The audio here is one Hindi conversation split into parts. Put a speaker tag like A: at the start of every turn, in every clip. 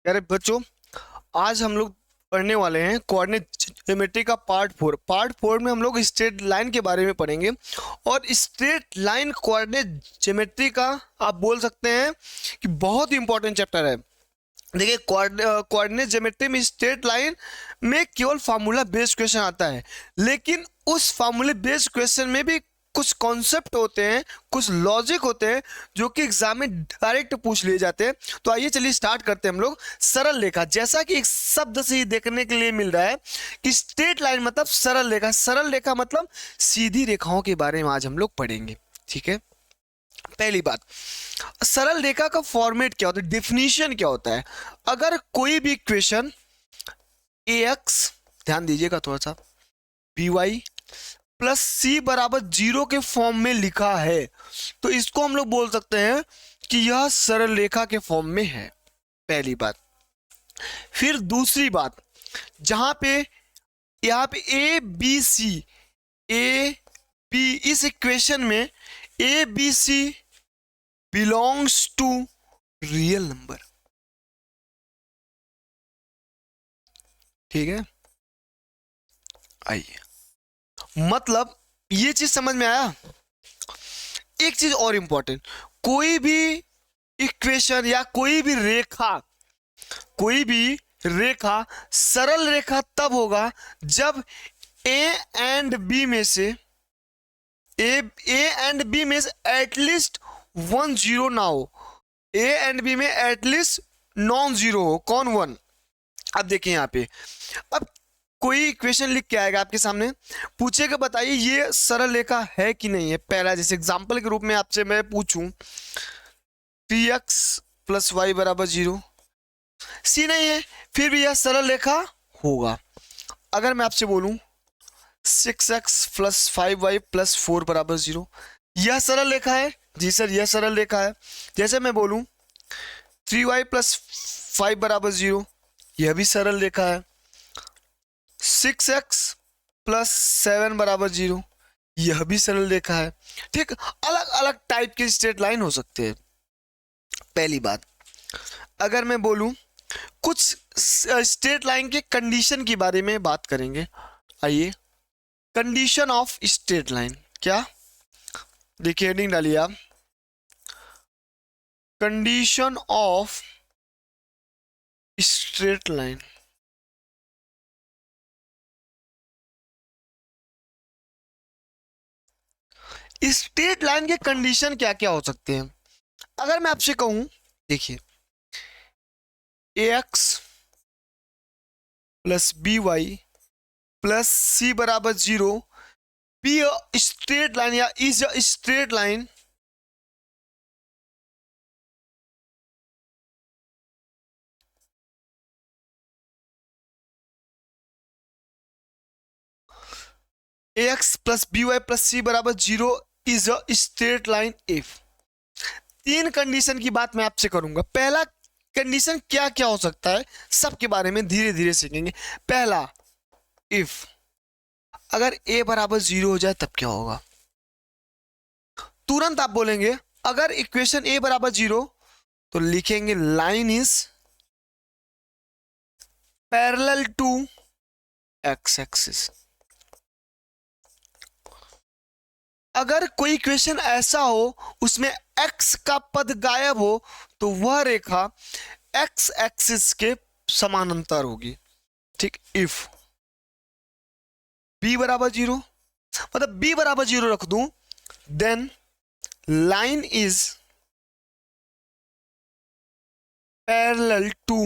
A: अरे बच्चों, आज हम लोग पढ़ने वाले हैं कोऑर्डिनेट ज्योमेट्री का पार्ट 4 में हम लोग स्ट्रेट लाइन के बारे में पढ़ेंगे। और स्ट्रेट लाइन कोऑर्डिनेट ज्योमेट्री का आप बोल सकते हैं कि बहुत ही इंपॉर्टेंट चैप्टर है। देखिए, कोऑर्डिनेट ज्योमेट्री में स्ट्रेट लाइन में केवल फार्मूला बेस्ड क्वेश्चन आता है, लेकिन उस फार्मूले बेस्ड क्वेश्चन में भी कुछ कॉन्सेप्ट होते हैं, कुछ लॉजिक होते हैं जो कि एग्जाम में डायरेक्ट पूछ लिए जाते हैं। तो आइए चलिए स्टार्ट करते हैं हम लोग। सरल रेखा, जैसा कि एक शब्द से ही देखने के लिए मिल रहा है कि स्ट्रेट लाइन मतलब सरल रेखा। सरल रेखा मतलब सीधी रेखाओं के बारे में आज हम लोग पढ़ेंगे। ठीक है, पहली बात, सरल रेखा का फॉर्मेट क्या होता है, डिफिनीशन क्या होता है। अगर कोई भी इक्वेशन ax, ध्यान दीजिएगा थोड़ा सा, by प्लस सी बराबर 0 के फॉर्म में लिखा है तो इसको हम लोग बोल सकते हैं कि यह सरल रेखा के फॉर्म में है। पहली बात। फिर दूसरी बात, जहां पे यहां पे ए बी इस इक्वेशन में A B C belongs to real number. ठीक है, आइए, मतलब ये चीज समझ में आया। एक चीज और इंपॉर्टेंट, कोई भी इक्वेशन या कोई भी रेखा सरल रेखा तब होगा जब ए एंड बी में से एटलीस्ट 1 0 ना हो। ए एंड बी में एटलीस्ट नॉन जीरो हो। कौन? 1। अब देखिए यहाँ पे, अब कोई इक्वेशन लिख के आएगा आपके सामने, पूछेगा बताइए ये सरल रेखा है कि नहीं है। पहला, जैसे एग्जांपल के रूप में आपसे मैं पूछूं 3x + y = 0, सी नहीं है, फिर भी यह सरल रेखा होगा। अगर मैं आपसे बोलूं 6x + 5y + 4 = 0, यह सरल रेखा है? जी सर, यह सरल रेखा है। जैसे मैं बोलूं 3y + 5 = 0, यह भी सरल रेखा है। 6x + 7 = 0, यह भी सरल रेखा है। ठीक, अलग अलग टाइप के स्ट्रेट लाइन हो सकते हैं। पहली बात, अगर मैं बोलूं कुछ स्ट्रेट लाइन के कंडीशन के बारे में बात करेंगे। आइए, कंडीशन ऑफ स्ट्रेट लाइन क्या, देखिए हेडिंग डालिए आप, condition of straight line. Straight line के कंडीशन क्या क्या हो सकते हैं। अगर मैं आपसे कहूं, देखिए ax + by + c = 0 be straight line या is a straight line ax + by + c = 0 is a straight line if. 3 condition की बात मैं आपसे करूंगा। पहला कंडीशन क्या क्या हो सकता है, सबके बारे में धीरे धीरे सीखेंगे। पहला, इफ अगर a = 0 हो जाए तब क्या होगा। तुरंत आप बोलेंगे अगर इक्वेशन a = 0 तो लिखेंगे line is parallel to x axis. अगर कोई इक्वेशन ऐसा हो उसमें x का पद गायब हो तो वह रेखा x एक्सिस के समानांतर होगी। ठीक, इफ b = 0, मतलब b = 0 रख दूं, then line is parallel to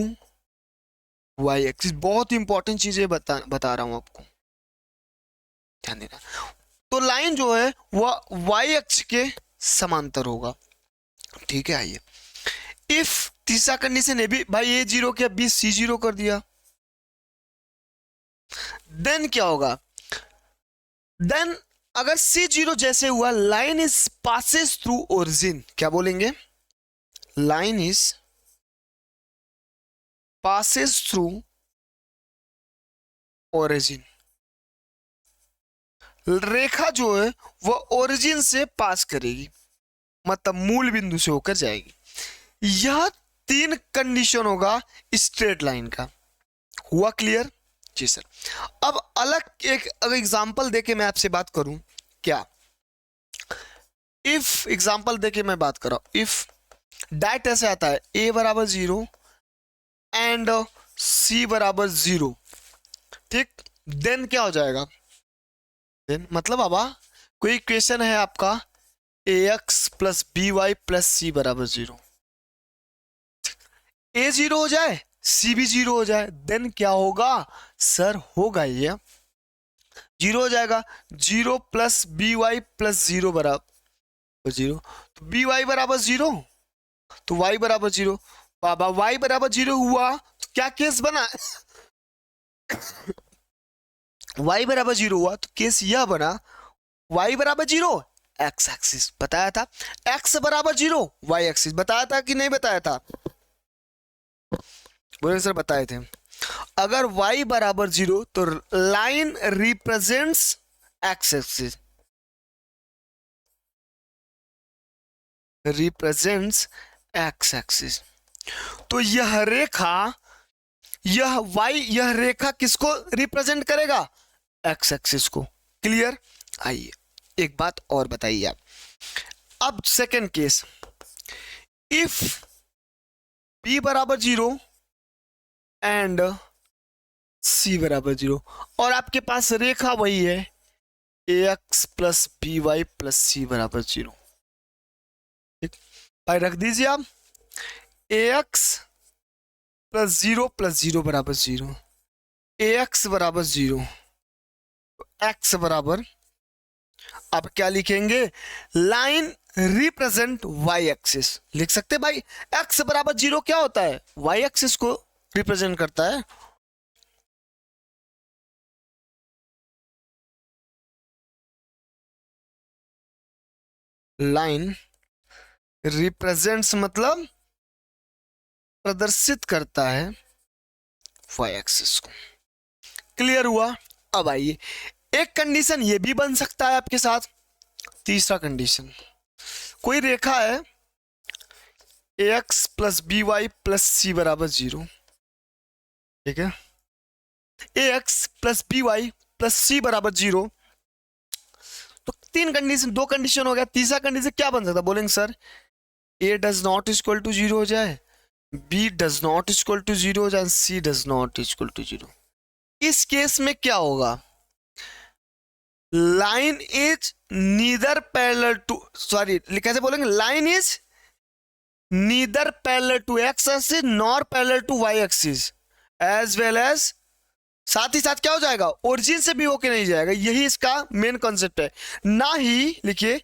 A: y axis. बहुत इंपॉर्टेंट चीजें बता रहा हूं आपको, ध्यान देना। तो लाइन जो है वह y अक्ष के समांतर होगा। ठीक है, आइए, इफ तीसरा कंडीशन है भी, भाई a 0 किया, b c 0 कर दिया, देन क्या होगा। देन अगर c 0 जैसे हुआ, line is passes through origin. क्या बोलेंगे, line is passes through origin. रेखा जो है वह ओरिजिन से पास करेगी, मतलब मूल बिंदु से होकर जाएगी। यह तीन कंडीशन होगा स्ट्रेट लाइन का। हुआ क्लियर? जी सर। अब अलग एक एग्जांपल देके मैं आपसे बात करूं क्या? इफ एग्जांपल देके मैं बात कर रहा हूं, इफ डायरेक्ट ऐसे आता है a बराबर 0 एंड c बराबर 0, ठीक, देन क्या हो जाएगा? देन मतलब अब कोई इक्वेशन है आपका ax plus B Y plus c बराबर 0, a 0 हो जाए c भी 0 हो जाए, देन क्या होगा सर? होगा ये 0 हो जाएगा, 0 प्लस बी वाई प्लस 0 बराबर 0, तो बी वाई बराबर 0 तो y बराबर 0। बाबा y बराबर 0 हुआ तो क्या केस बना? y बराबर 0 हुआ तो केस यह बना, y बराबर 0 x एक्सिस बताया था, x बराबर 0 y एक्सिस बताया था कि नहीं बताया था? बोले सर बताए थे। अगर y बराबर 0 तो line represents x axis, represents x axis, तो यह रेखा, यह यह रेखा किसको रिप्रेजेंट करेगा? x एक्सिस को। क्लियर? आइए एक बात और बताइए आप। अब सेकेंड केस, इफ b बराबर 0 एंड c बराबर 0 और आपके पास रेखा वही है ax plus B Y plus c बराबर 0, ठीक भाई, रख दीजिए आप ax प्लस 0 बराबर 0, ax बराबर 0, x बराबर, आप क्या लिखेंगे? लाइन रिप्रेजेंट y एक्सिस लिख सकते भाई। x बराबर 0 क्या होता है? y एक्सिस को रिप्रेजेंट करता है। लाइन रिप्रेजेंट्स मतलब प्रदर्शित करता है y एक्सिस को। क्लियर हुआ? अब आइए एक कंडीशन ये भी बन सकता है आपके साथ। तीसरा कंडीशन, कोई रेखा है ax plus B Y plus c बराबर 0, ठीक है, ax plus B Y plus c बराबर 0, तो तीन कंडीशन, दो कंडीशन हो गया। तीसरा कंडीशन क्या बन सकता? बोलेंगे sir a does not equal to 0 हो जाए, b does not equal to 0 हो जाए, c does not equal to 0। इस केस में क्या होगा? Line is neither parallel to, sorry कैसे बोलेंगे? Line is neither parallel to x axis nor parallel to Y axis as well as, साथ ही साथ क्या हो जाएगा? ओरिजिन से भी होके नहीं जाएगा। यही इसका मेन कॉन्सेप्ट है। ना ही लिखिए,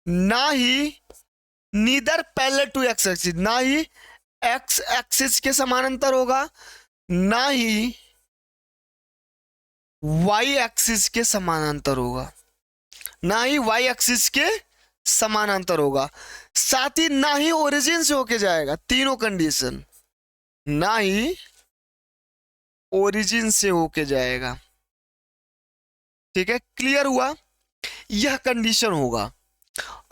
A: ना ही neither parallel to x axis, ना ही एक्स एक्सिस के समानांतर होगा, ना ही वाई एक्सिस के समानांतर होगा, ना ही वाई एक्सिस के समानांतर होगा, साथ ही ना ही ओरिजिन से होके जाएगा। तीनों कंडीशन, ना ही ओरिजिन से होके जाएगा, ठीक है। क्लियर हुआ? यह कंडीशन होगा।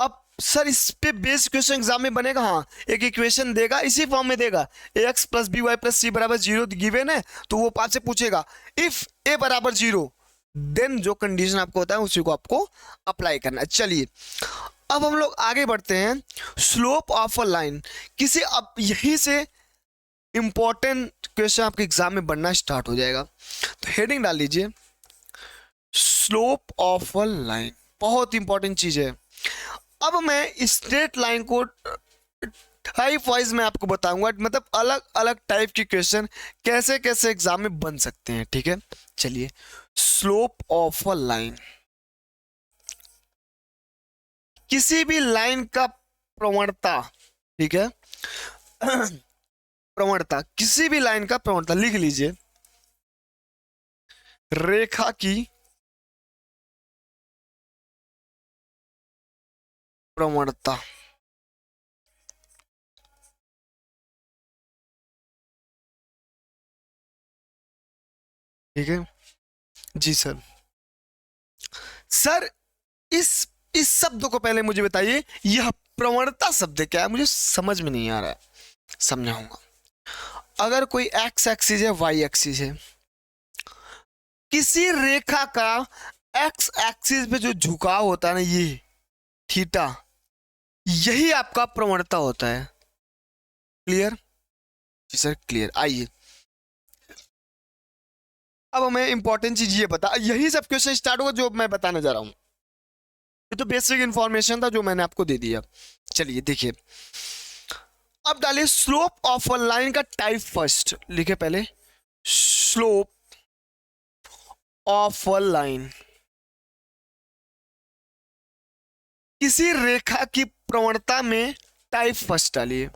A: अब सर इस पे बेस क्वेश्चन एग्जाम में बनेगा, हाँ, एक इक्वेशन देगा इसी फॉर्म में देगा, ax plus B Y plus c बराबर 0 गिवन है, तो वो आपसे पूछेगा इफ a बराबर 0, देन जो कंडीशन आपको होता है उसी को आपको अप्लाई करना है। चलिए अब हम लोग आगे बढ़ते हैं। स्लोप ऑफ अ लाइन, किसी, अब यही से इंपॉर्टेंट क्वेश्चन आपके एग्जाम में बनना स्टार्ट हो जाएगा। तो हेडिंग डाल लीजिए स्लोप ऑफ अ लाइन, बहुत इंपॉर्टेंट चीज है। अब मैं स्ट्रेट लाइन को टाइप वाइज में आपको बताऊंगा, मतलब अलग अलग टाइप के क्वेश्चन कैसे कैसे एग्जाम में बन सकते हैं, ठीक है। चलिए स्लोप ऑफ अ लाइन, किसी भी लाइन का प्रवणता, ठीक है, प्रवणता, किसी भी लाइन का प्रवणता लिख लीजिए, रेखा की प्रवणता, ठीक है जी सर। सर इस शब्द को पहले मुझे बताइए, यह प्रवणता शब्द क्या है? मुझे समझ में नहीं आ रहा है। समझाऊंगा। अगर कोई एक्स एक्सिस है, वाई एक्सिस है, किसी रेखा का एक्स एक्सिस पे जो झुकाव होता है ना, ये थीटा, यही आपका प्रवणता होता है। क्लियर? जी सर क्लियर। आइए अब हमें इंपॉर्टेंट चीज ये बता, यही सब क्वेश्चन स्टार्ट होगा जो मैं बताने जा रहा हूं। ये तो बेसिक इंफॉर्मेशन था जो मैंने आपको दे दिया। चलिए देखिए, अब डालिए स्लोप ऑफ अ लाइन का टाइप फर्स्ट। लिखे पहले स्लोप ऑफ अ लाइन, किसी रेखा की प्रवणता में टाइप फर्स्ट डालिए।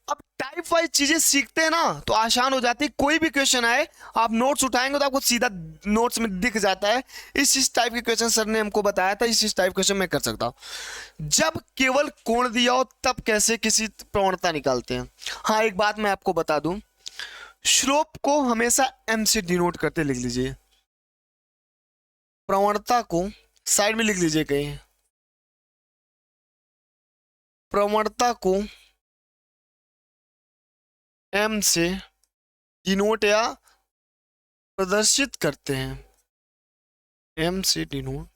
A: अब टाइप वाइज चीजें सीखते हैं ना तो आसान हो जाती है। कोई भी क्वेश्चन आए, आप नोट्स उठाएंगे तो आपको सीधा नोट्स में दिख जाता है इस टाइप के क्वेश्चन सर ने हमको बताया था, इस टाइप क्वेश्चन मैं कर सकता हूं। जब केवल कोण दिया हो तब कैसे किसी प्रवणता निकालते हैं। हाँ एक बात मैं आपको बता दूं, स्लोप को हमेशा एम से डिनोट करते, लिख लीजिए। प्रवणता को साइड में लिख लीजिए कहीं, प्रवणता को एम से डिनोट या प्रदर्शित करते हैं, एम से डिनोट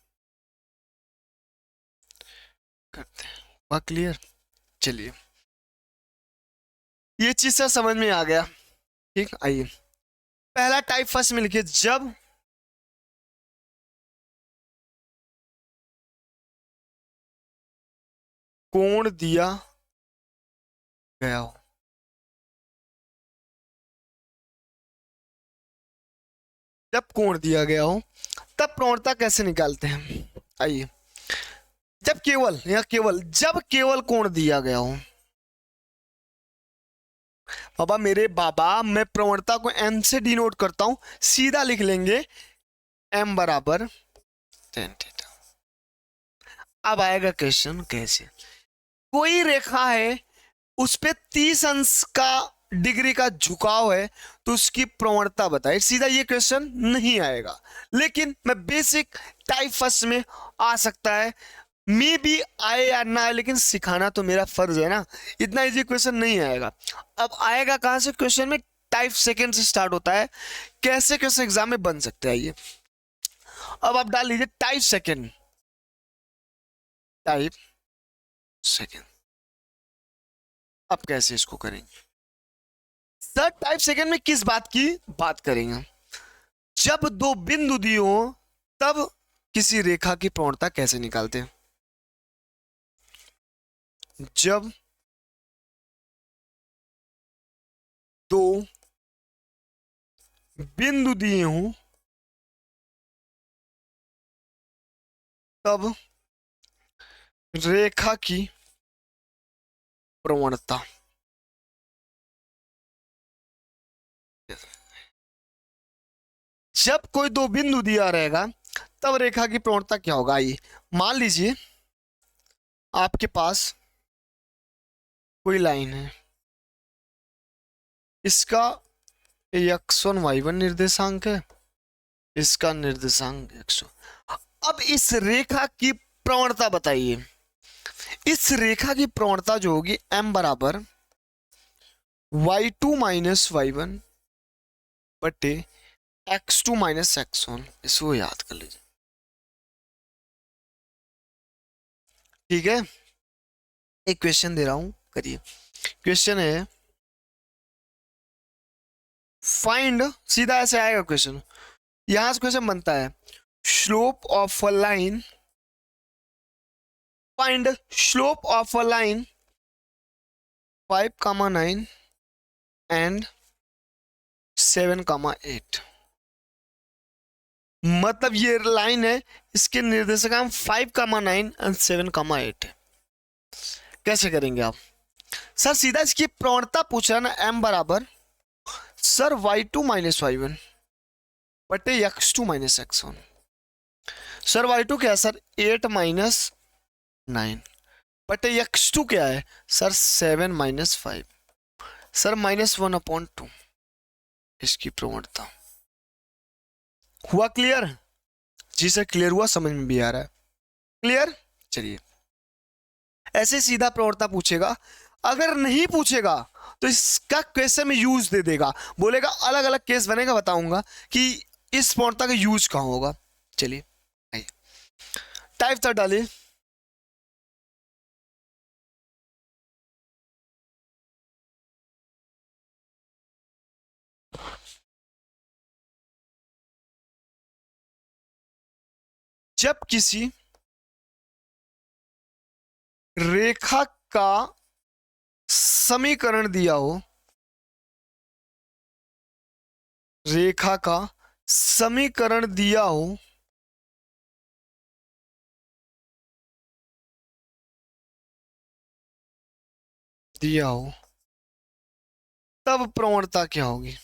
A: करते हैं। वह क्लियर? चलिए ये चीज सर समझ में आ गया। ठीक, आइए पहला टाइप फर्स्ट में लिखिए, जब कोण दिया गया हो। जब कोण दिया गया हो तब प्रवणता कैसे निकालते हैं। आइए, जब केवल या केवल, जब केवल कोण दिया गया हो। बाबा मेरे बाबा, मैं प्रवणता को एम से डिनोट करता हूं, सीधा लिख लेंगे एम बराबर tan थीटा। अब आएगा क्वेश्चन कैसे, कोई रेखा है उस पे 30 अंश का डिग्री का झुकाव है तो उसकी प्रवणता बताए। सीधा ये क्वेश्चन नहीं आएगा, लेकिन मैं बेसिक टाइप फर्स्ट में आ सकता है, मे भी आए या ना आए, लेकिन सिखाना तो मेरा फर्ज है ना। इतना इजी क्वेश्चन नहीं आएगा। अब आएगा कहां से क्वेश्चन में, टाइप सेकंड से स्टार्ट होता है। कैसे क्वेश्चन एग्जाम में बन सकते हैं, आइए अब आप डाल लीजिए टाइप सेकंड, टाइप सेकंड। अब कैसे इसको करेंगे सर, टाइप सेकंड में किस बात की बात करेंगे, जब दो बिंदु दिए हो तब किसी रेखा की प्रवणता कैसे निकालते हैं। जब दो बिंदु दिए हो तब रेखा की प्रवणता, जब कोई दो बिंदु दिया रहेगा तब रेखा की प्रवणता क्या होगा। आइए मान लीजिए आपके पास कोई लाइन है, इसका x1 y1 निर्देशांक है, इसका निर्देशांक x1। अब इस रेखा की प्रवणता बताइए। इस रेखा की प्रवणता जो होगी m बराबर y2 माइनस y1 बटे x2 माइनस x1। इसको याद कर लीजिए, ठीक है। एक क्वेश्चन दे रहा हूं, करिए। क्वेश्चन है फाइंड, सीधा ऐसे आएगा क्वेश्चन, यहां से क्वेश्चन बनता है slope of a line, find slope of a line 5,9 and 7,8। मतलब ये लाइन है, इसके निर्देशांक 5,9 एंड 7,8 है। कैसे करेंगे आप सर, सीधा इसकी प्रवणता पूछ रहा है ना, m बराबर सर y2 माइनस y1 बटे x2 minus x1। Sir y2 क्या है सर 8 माइनस 9 बटे x2 क्या है सर 7 माइनस 5, सर -1/2 इसकी प्रवणता। हुआ क्लियर? जी सर क्लियर हुआ, समझ में भी आ रहा है। क्लियर? चलिए ऐसे सीधा प्रवणता पूछेगा। अगर नहीं पूछेगा तो इसका क्वेश्चन में यूज दे देगा, बोलेगा अलग अलग केस बनेगा, बताऊंगा कि इस प्रवणता का यूज कहां होगा। चलिए आइए टाइप थर्ड डालिए। जब किसी रेखा का समीकरण दिया हो, रेखा का समीकरण दिया हो, तब प्रवणता क्या होगी।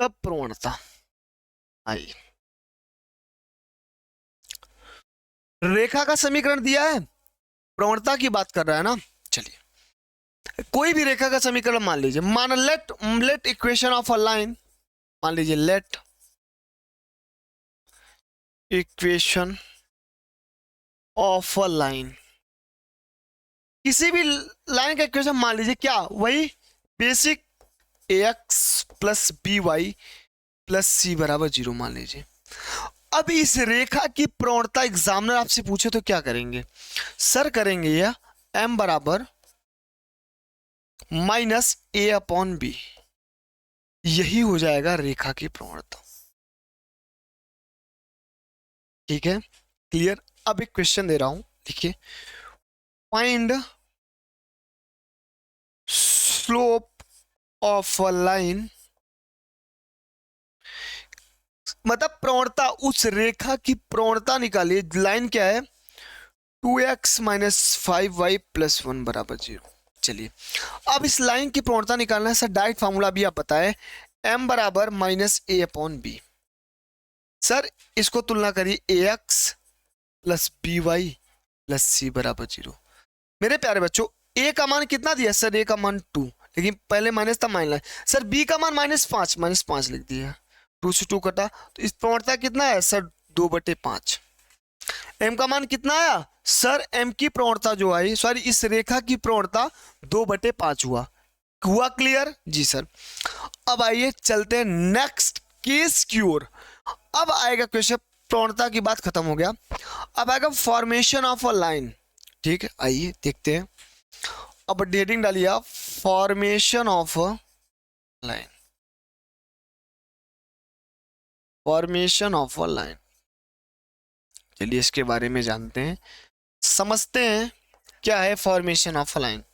A: तब प्रवणता आई, रेखा का समीकरण दिया है, प्रवणता की बात कर रहा है ना। चलिए कोई भी रेखा का समीकरण मान लीजिए, मान let let equation of a line, मान लीजिए let equation of a line, किसी भी लाइन का इक्वेशन मान लीजिए, क्या वही basic ax plus B Y plus c बराबर 0 मान लीजिए। अब इस रेखा की प्रवणता एग्जामिनर आपसे पूछे तो क्या करेंगे सर, करेंगे या m बराबर माइनस ए अपॉन बी, यही हो जाएगा रेखा की प्रवणता। ठीक है, क्लियर। अब एक क्वेश्चन दे रहा हूं, देखिए, find slope of a line, मतलब प्रवणता, उस रेखा की प्रवणता निकालिए। लाइन क्या है, 2x माइनस 5y प्लस 1 बराबर 0। चलिए अब इस लाइन की प्रवणता निकालना है सर, डायरेक्ट फॉर्मूला भी आप पता है, m बराबर minus a upon b. Sir इसको तुलना करिए, ax plus B Y plus c बराबर 0। मेरे प्यारे बच्चों a का मान कितना दिया सर, a का मान 2, लेकिन पहले माइनस था माइनस। सर b का मान -5 लिख दिया, 2 से 2 कटा, तो इस प्रवणता कितना है सर, 2/5। m का मान कितना आया सर, m की प्रवणता जो आई, सॉरी इस रेखा की प्रवणता 2/5 हुआ क्लियर जी सर। अब आइए चलते हैं नेक्स्ट केस की ओर। अब आएगा क्वेश्चन, प्रवणता की बात खत्म हो गया, अब आएगा फॉर्मेशन ऑफ अ लाइन। ठीक है, आइए देखते हैं। अब हेडिंग डालिए आप, formation of a line, formation of a line. चलिए इसके बारे में जानते हैं, समझते हैं क्या है फॉर्मेशन ऑफ अ लाइन।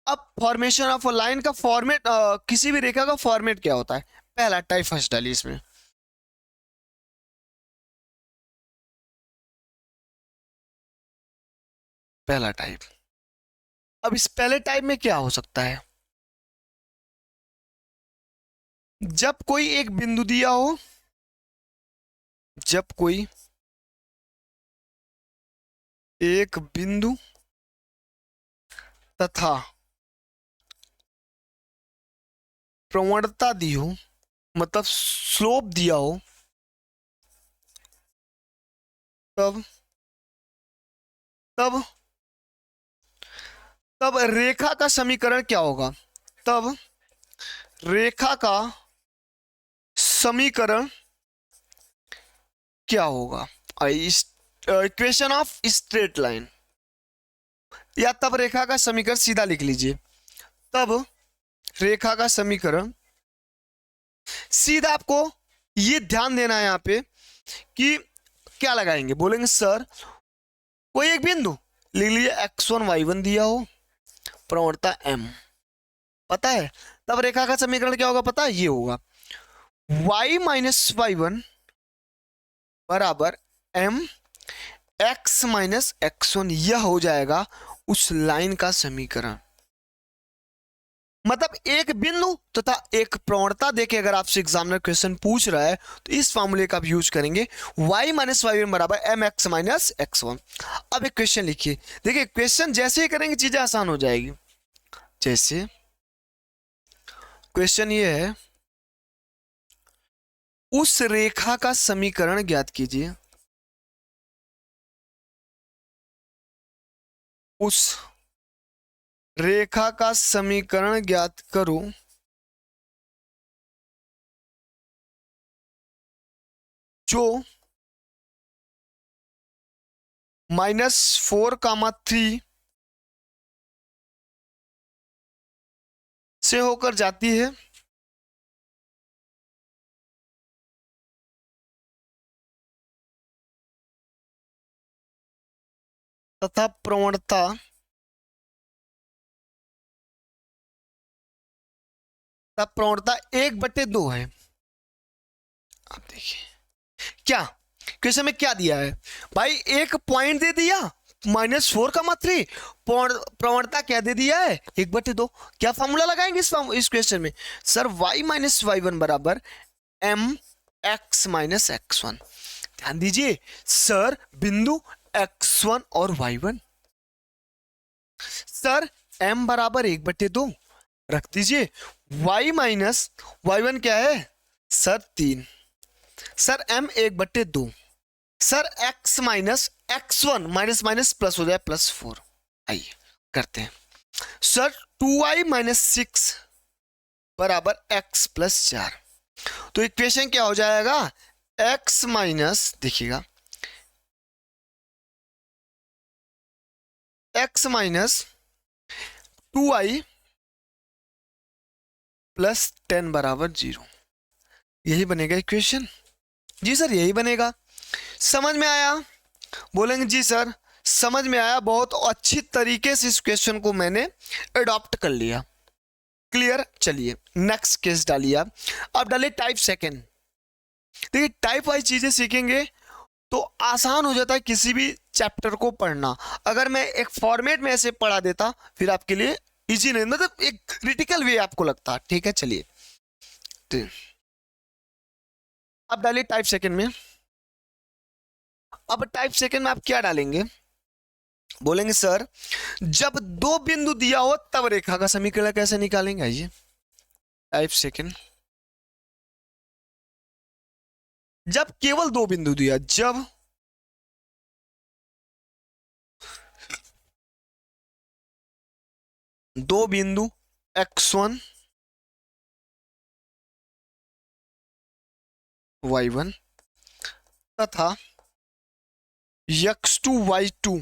A: अब फॉर्मेशन ऑफ अ लाइन का फॉर्मेट, किसी भी रेखा का फॉर्मेट क्या होता है, पहला टाइप फर्स्ट डालिए इसमें। पहला टाइप, अब इस पहले टाइप में क्या हो सकता है, जब कोई एक बिंदु दिया हो, जब कोई एक बिंदु तथा प्रवणता दी हो, मतलब स्लोप दिया हो, तब तब तब रेखा का समीकरण क्या होगा, तब रेखा का समीकरण क्या होगा, इक्वेशन ऑफ स्ट्रेट लाइन, या तब रेखा का समीकरण सीधा लिख लीजिए, तब रेखा का समीकरण। सीधा आपको ये ध्यान देना है यहां पे कि क्या लगाएंगे, बोलेंगे सर कोई एक बिंदु लिख लीजिए, x1 y1 दिया हो, प्रवणता m, पता है, तब रेखा का समीकरण क्या होगा, पता है, ये होगा y माइनस y1 बराबर m x माइनस x1, यह हो जाएगा उस लाइन का समीकरण। मतलब एक बिंदु तथा एक प्रवणता देके अगर आपसे एग्जामिनर क्वेश्चन पूछ रहा है तो इस फॉर्मूले का आप यूज करेंगे, y माइनस y1 बराबर एम एक्स माइनस x1। अब एक क्वेश्चन लिखिए, देखिए क्वेश्चन जैसे ही करेंगे चीजें आसान हो जाएगी। जैसे क्वेश्चन ये है, उस रेखा का समीकरण ज्ञात कीजिए। उस रेखा का समीकरण ज्ञात करो जो -4, 3 से होकर जाती है तथा प्रवणता 1/2 है। आप देखिए क्या क्वेश्चन में क्या दिया है भाई, एक पॉइंट दे दिया -4, 3, प्रवणता क्या दे दिया है 1/2। क्या फॉर्मूला लगाएंगे इस क्वेश्चन में? सर y-y1 बराबर mx-x1। ध्यान दीजिए सर, बिंदु x1 और y1, सर m बराबर 1/2 रख दीजिए। y-y1 क्या है sir 3, sir m 1/2, sir x minus x1 minus minus plus हो जाए +4। आइए करते हैं। सर 2y-6 बराबर x + 4। तो इक्वेशन क्या हो जाएगा, x माइनस, देखिएगा x माइनस 2y + 10 बराबर 0। यही बनेगा इक्वेशन। जी सर यही बनेगा। समझ में आया? बोलेंगे जी सर समझ में आया, बहुत अच्छी तरीके से इस क्वेश्चन को मैंने अडॉप्ट कर लिया। क्लियर? चलिए नेक्स्ट केस डालिए आप। अब डालिए टाइप सेकंड। देखिए टाइप वाइज चीजें सीखेंगे तो आसान हो जाता है किसी भी चैप्टर को पढ़ना। अगर मैं एक फॉर्मेट में ऐसे पढ़ा देता फिर आपके लिए इजी नहीं, मतलब एक क्रिटिकल वे आपको लगता। ठीक है चलिए, अब डालिए टाइप सेकंड में। अब टाइप सेकंड में आप क्या डालेंगे, बोलेंगे सर जब 2 बिंदु दिया हो तब रेखा का समीकरण कैसे निकालेंगे। आइए टाइप सेकंड, जब केवल 2 बिंदु दिया, जब दो बिंदु x1 y1 तथा x2 y2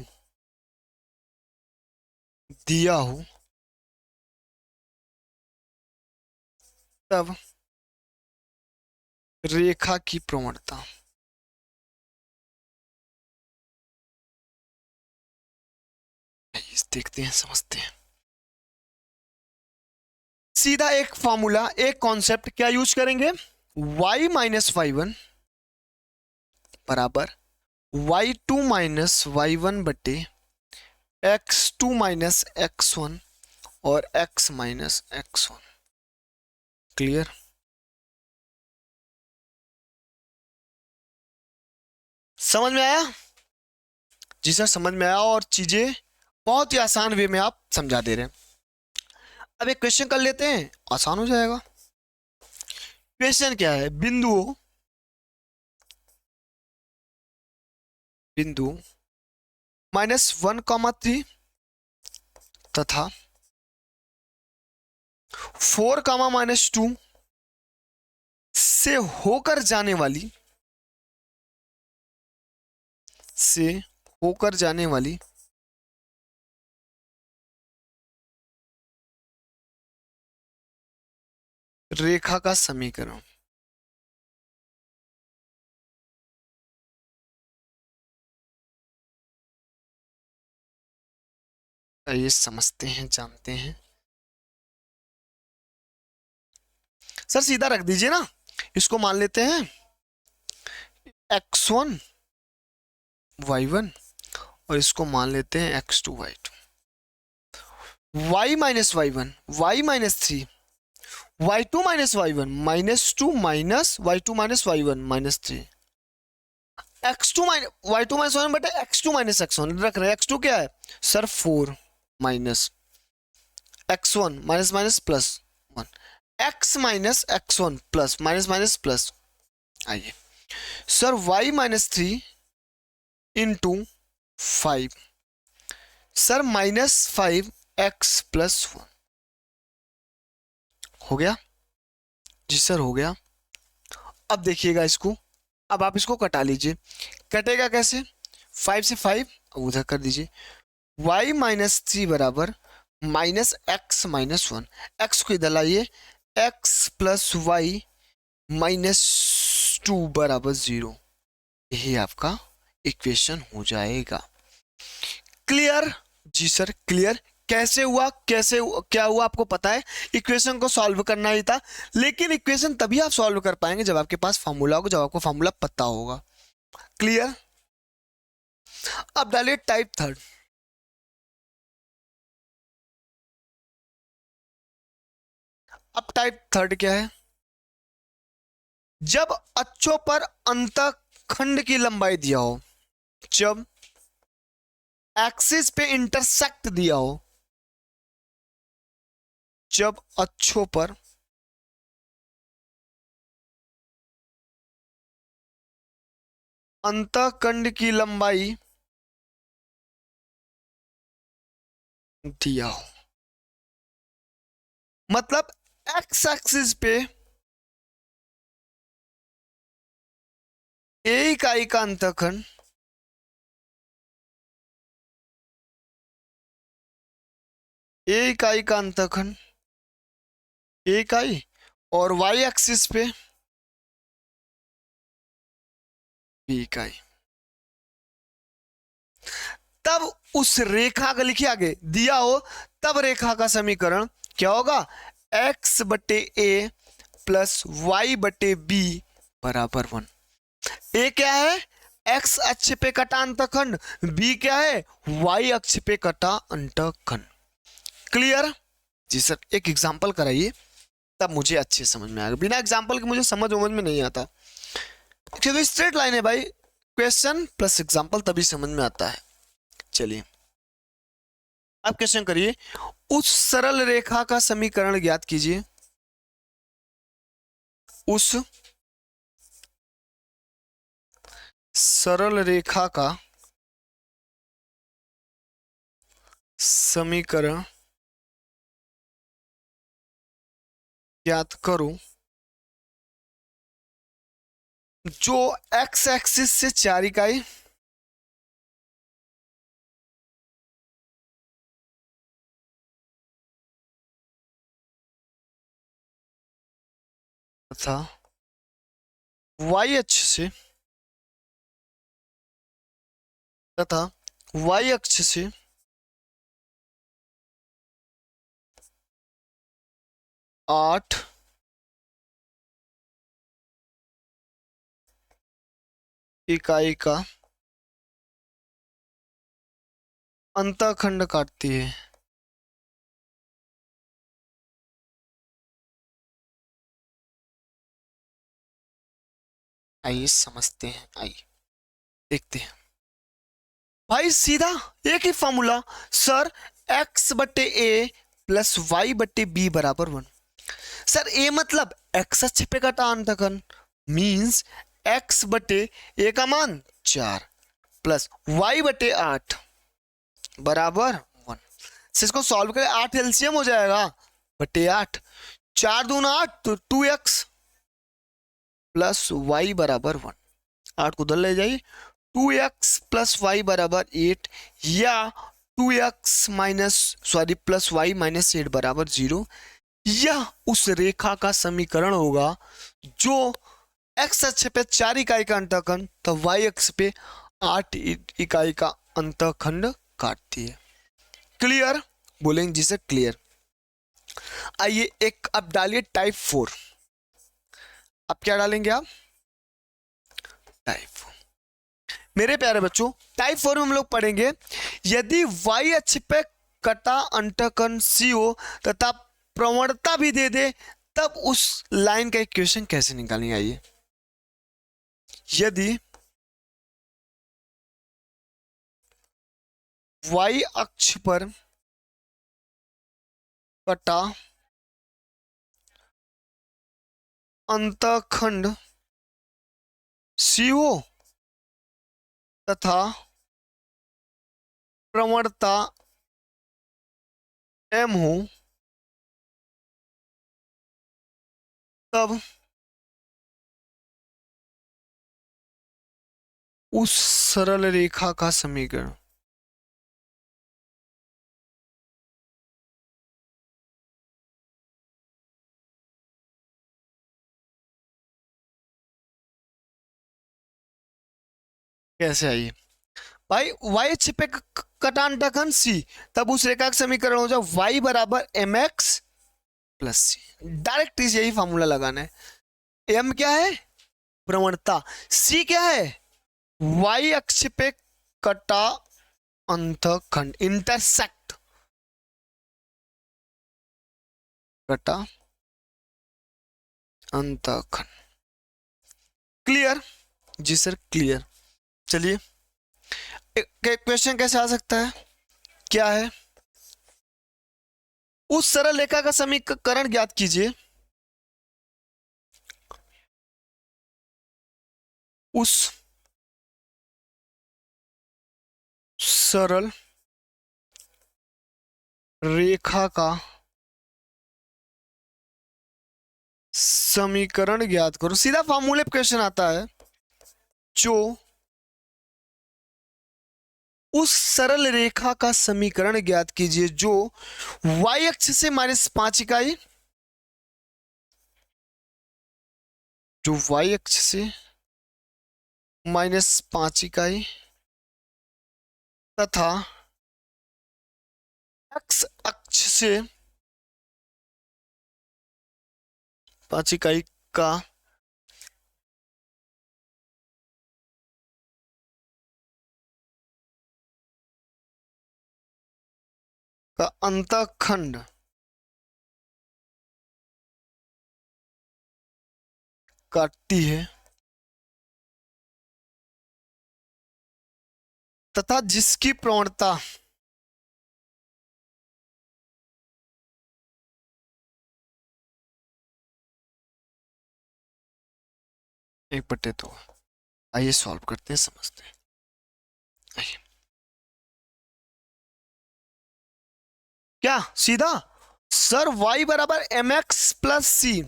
A: दिया हो तब रेखा की प्रवणता। देखते हैं समझते हैं। सीधा एक फॉर्मूला, एक कॉन्सेप्ट क्या यूज करेंगे, y-y1 बराबर y2-y1 बटे x2-x1 और x-x1। क्लियर? समझ में आया? जी सर समझ में आया, और चीजें बहुत ही आसान वे में आप समझा दे रहे हैं। अब एक क्वेश्चन कर लेते हैं, आसान हो जाएगा। क्वेश्चन क्या है, बिंदु -1, 3 तथा 4, -2 से होकर जाने वाली रेखा का समीकरण। ये समझते हैं, जानते हैं। सर सीधा रख दीजिए ना, इसको मान लेते हैं x1 y1 और इसको मान लेते हैं x2 y2। y-y1 y-3 y2-y1 -2 y2-y1 -3 x2 y2-y1 बटे x2-x1 रख रहे हैं। x2 क्या है sir 4 minus x1 minus plus 1 x-x1 plus minus plus आइए sir, y minus 3 into 5, sir -5x+1 हो गया जी सर, हो गया। अब देखिएगा इसको, अब आप इसको कटा लीजिए। कटेगा कैसे? 5 से 5 उधर कर दीजिए। y माइनस 3 बराबर -x-1, x को इधर लाइए, x+y-2 बराबर 0। यही आपका इक्वेशन हो जाएगा। क्लियर? जी सर क्लियर। कैसे हुआ, क्या हुआ आपको पता है। इक्वेशन को सॉल्व करना ही था, लेकिन इक्वेशन तभी आप सॉल्व कर पाएंगे जब आपके पास फॉर्मूला होगा, जब आपको फॉर्मूला पता होगा। क्लियर? अब डालिए टाइप थर्ड। अब टाइप थर्ड क्या है? जब अक्षों पर अंतःखंड की लंबाई दिया हो, जब एक्सिस पे इंटरसेक्ट दिया हो, जब अक्षों पर अंतःखंड की लंबाई दिया हो, मतलब एक्स एक्सिस पे ए इकाई का अंतःखंड, ए इकाई का अंतःखंड, ए इकाई, और वाई एक्सिस पे बी इकाई, तब उस रेखा का लिखिए आगे दिया हो, तब रेखा का समीकरण क्या होगा? x बटे ए प्लस वाई बटे बी बराबर 1। ए क्या है? x अक्ष पे कटा अंतःखंड, बी क्या है? y अक्ष पे कटा अंतःखंड। क्लियर? जी सर, एक एग्जांपल कराइए तब मुझे अच्छे समझ में आएगा, बिना एग्जांपल के मुझे समझ में नहीं आता। क्योंकि स्ट्रेट लाइन है भाई, क्वेश्चन प्लस एग्जांपल तभी समझ में आता है। चलिए अब क्वेश्चन करिए, उस सरल रेखा का समीकरण ज्ञात कीजिए। उस सरल रेखा का समीकरण ज्ञात करो जो एक्स एक्सिस से 4 इकाई तथा वाई अक्ष से तथा वाई अक्ष से 8 इकाई का अंतःखंड काटती है। आइए समझते हैं, आइए देखते हैं। भाई सीधा एक ही फॉर्मूला सर, x बटे ए प्लस वाई बटे बी बराबर 1। सर ए मतलब x अक्ष पे कटा अंतःखंड, मींस x बटे ए का मान 4 प्लस y बटे 8 बराबर 1। से इसको सॉल्व करें, 8 एलसीएम हो जाएगा बटे 8, 4 दूना 8 तो 2x प्लस वाई बराबर 1। 8 को उधर ले जाइए, 2x प्लस वाई बराबर 8 या 2x minus sorry plus Y minus 8 बराबर 0। यह उस रेखा का समीकरण होगा जो x अक्ष पे 4 इकाई का अंतःखंड तो y अक्ष पे 8 इकाई का अंतःखंड काटती है। क्लियर? बोलेंगे जी सर क्लियर। आइए एक अब डालिए टाइप 4। अब क्या डालेंगे आप? टाइप 4। मेरे प्यारे बच्चों, टाइप 4 में हम लोग पढ़ेंगे यदि y अक्ष पे कटा अंतःखंड C हो तथा प्रवणता भी दे दे तब उस लाइन का इक्वेशन कैसे निकालेंगे। आइए, यदि y अक्ष पर कटा अंतःखंड सी हो तथा प्रवणता एम हो, तब उस सरल रेखा का समीकरण कैसे आइए भाई, वाई अक्ष पे कटान सी, तब उस रेखा का समीकरण हो जाए वाई बराबर एम एक्स प्लस सी। डायरेक्ट यही फॉर्मूला लगाना है। एम क्या है? प्रवणता। सी क्या है? वाई अक्ष पे कटा अंतखंड, इंटरसेक्ट कटा अंतखंड। क्लियर? जी सर क्लियर। चलिए क्वेश्चन कैसे आ सकता है, क्या है? उस सरल रेखा का समीकरण ज्ञात कीजिए, उस सरल रेखा का समीकरण ज्ञात करो। सीधा फॉर्मूले पे क्वेश्चन आता है। जो उस सरल रेखा का समीकरण ज्ञात कीजिए जो y अक्ष से -5 इकाई, जो y अक्ष से -5 इकाई तथा x अक्ष से 5 इकाई का अंतखंड काटती है तथा जिसकी प्रवणता एक बटे दो। आइए सॉल्व करते हैं, समझते हैं। आइए, क्या सीधा सर y बराबर एम एक्स प्लस सी,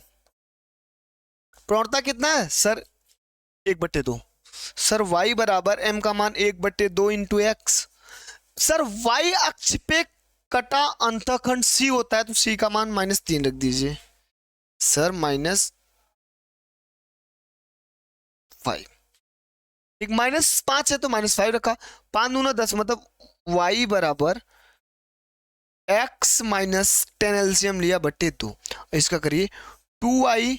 A: प्रवणता कितना है सर? 1/2। सर y बराबर m का मान 1/2 इंटू एक्स। सर y अक्ष पे कटा अंतखंड c होता है, तो c का मान -3 रख दीजिए सर, -5। एक -5 है तो -5 रखा, 5 दूना 10, मतलब y बराबर x -10 एलसीएम लिया बटे 2। इसका करिए 2y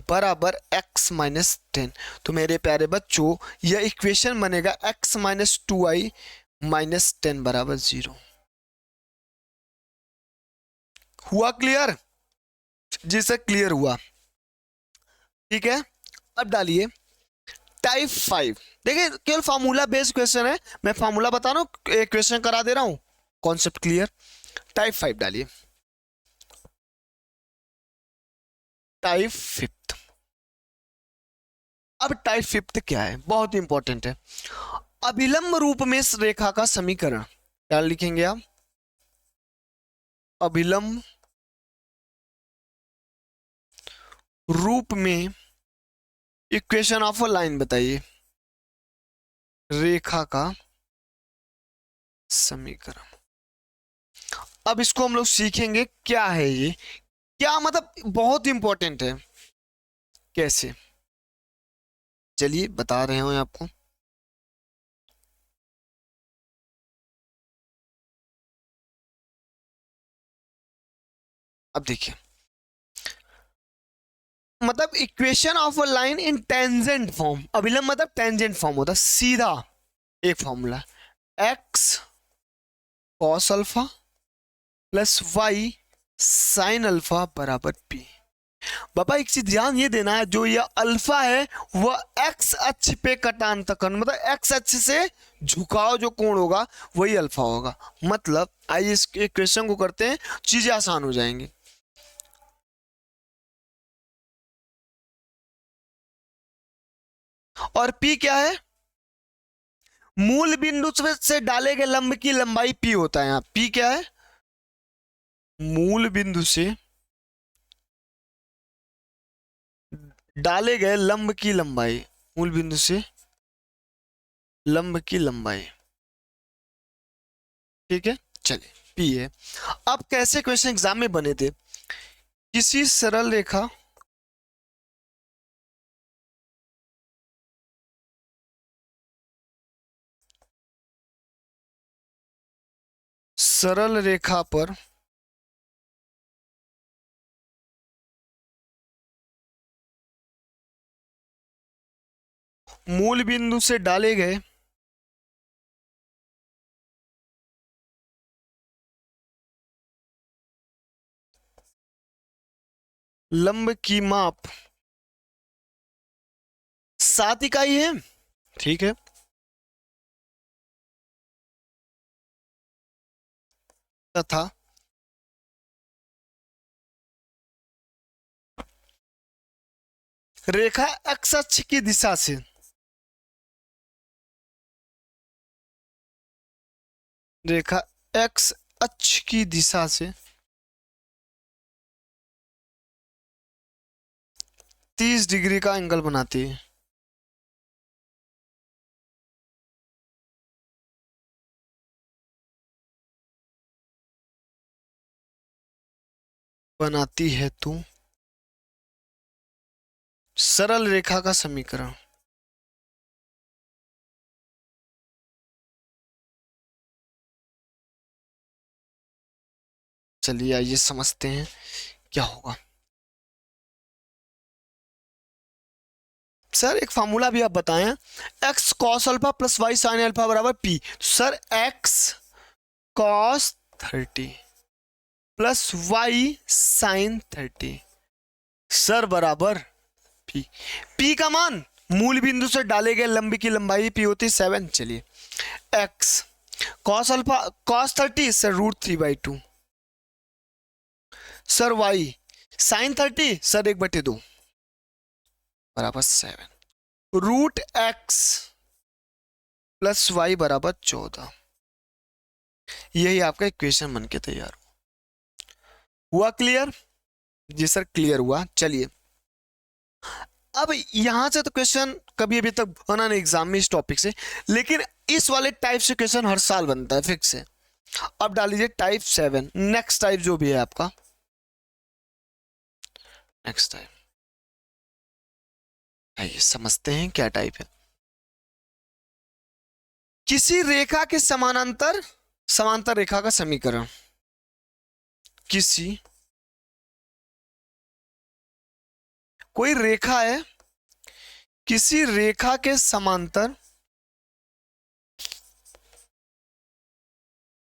A: बराबर x -10। तो मेरे प्यारे बच्चों यह इक्वेशन बनेगा x -2y -10 बराबर 0। हुआ क्लियर? जी सर क्लियर हुआ। ठीक है, अब डालिए टाइप 5। देखिए केवल फार्मूला बेस्ड क्वेश्चन है, मैं फार्मूला बता रहा हूं, क्वेश्चन करा दे रहा हूं, कॉन्सेप्ट क्लियर। टाइप 5 डालिए, टाइप 5। अब टाइप 5 क्या है, बहुत इंपॉर्टेंट है। अभिलंब रूप में इस रेखा का समीकरण क्या लिखेंगे आप? अभिलंब रूप में इक्वेशन ऑफ अ लाइन बताइए, रेखा का समीकरण। अब इसको हम लोग सीखेंगे क्या है ये, क्या मतलब बहुत इंपॉर्टेंट है। कैसे? चलिए बता रहे हो आपको। अब देखिए, मतलब equation of a line in tangent form, अभिलंब मतलब टेंजेंट फॉर्म होता है सीधा। एक formula x cos alpha plus y sign alpha बराबर p। बाबा एक चीज ध्यान ये देना है, जो ये अल्फा है वह x अक्ष पे कटा अंतखंड, मतलब x अक्ष से झुकाव जो कोण होगा वही अल्फा होगा। मतलब आइए इस क्वेश्चन को करते हैं, चीजें आसान हो जाएंगी। और पी क्या है? मूल बिंदु से डाले गए लंब की लंबाई पी होता है। यहाँ पी क्या है? मूल बिंदु से डाले गए लंब की लंबाई, मूल बिंदु से लंब की लंबाई, ठीक है। चलिए पी है। अब कैसे क्वेश्चन एग्जाम में बने थे? किसी सरल रेखा सरल रेखा पर मूल बिंदु से डाले गए लंब की माप 7 इकाई है, ठीक है। तथा रेखा एक्स अक्ष की दिशा से रेखा एक्स अक्ष की दिशा से 30 डिग्री का एंगल बनाती है। बनाती है तो सरल रेखा का समीकरण चलिए आइए समझते हैं क्या होगा। सर एक फार्मूला भी आप बताएं, x cos alpha plus y sine alpha बराबर p. Sir x cos 30 plus y sine 30 sir बराबर पी। पी का मान मूल बिंदु से डाले गए लंबी की लंबाई पी होती 7। चलिए X cos alpha cos 30 sir √3/2 sir Y sine 30 sir 1/2 बराबर 7 √x प्लस वाई बराबर 14। यही आपका इक्वेशन बन के तैयार हुआ। क्लियर? जी सर क्लियर हुआ। चलिए अब यहां से तो क्वेश्चन कभी अभी तक बना नहीं एग्जाम में इस टॉपिक से, लेकिन इस वाले टाइप से क्वेश्चन हर साल बनता है फिक्स है। अब डाल लीजिए टाइप 7, नेक्स्ट टाइप जो भी है आपका नेक्स्ट टाइप। आइए समझते हैं क्या टाइप है। किसी रेखा के समानांतर समांतर रेखा का समीकरण। किसी कोई रेखा है, किसी रेखा के समांतर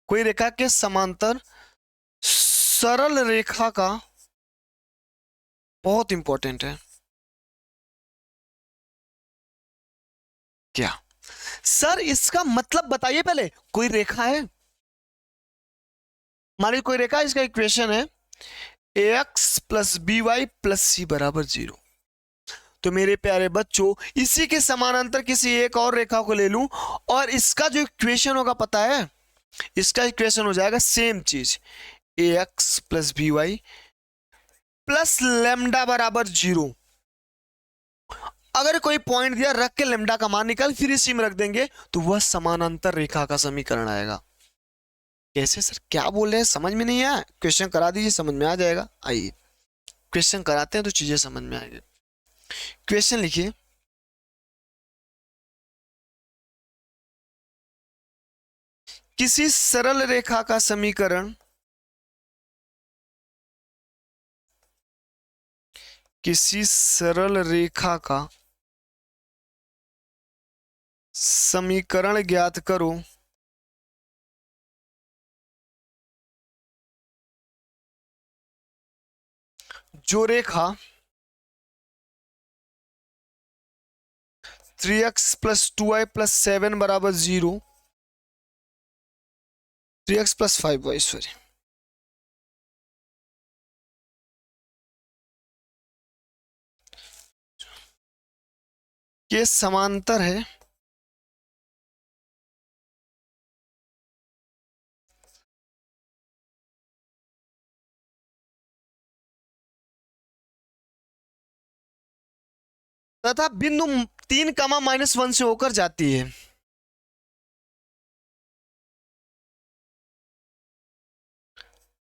A: कोई रेखा के समांतर सरल रेखा का, बहुत इंपॉर्टेंट है क्या? सर इसका मतलब बताइए पहले। कोई रेखा है, मान लीजिए कोई रेखा, इसका इक्वेशन है ax plus B Y plus c बराबर 0। तो मेरे प्यारे बच्चों इसी के समानांतर किसी एक और रेखा को ले लूं और इसका जो इक्वेशन होगा पता है, इसका इक्वेशन हो जाएगा सेम चीज ax plus B Y plus lambda बराबर 0। अगर कोई पॉइंट दिया रख के लेमडा का मान निकाल फिर इसी में रख देंगे तो वह समानांतर रेखा का समीकरण आएगा। कैसे सर क्या बोल रहे हैं समझ में नहीं आया? क्वेश्चन करा दीजिए समझ में आ जाएगा। आइए क्वेश्चन कराते हैं तो चीजें समझ में आएंगी। क्वेश्चन लिखिए, किसी सरल रेखा का समीकरण किसी सरल रेखा का समीकरण ज्ञात करो जो रेखा 3x प्लस 2y प्लस 7 बराबर 0, 3x प्लस 5y सॉरी के समांतर है तथा बिंदु 3, -1 से होकर जाती है।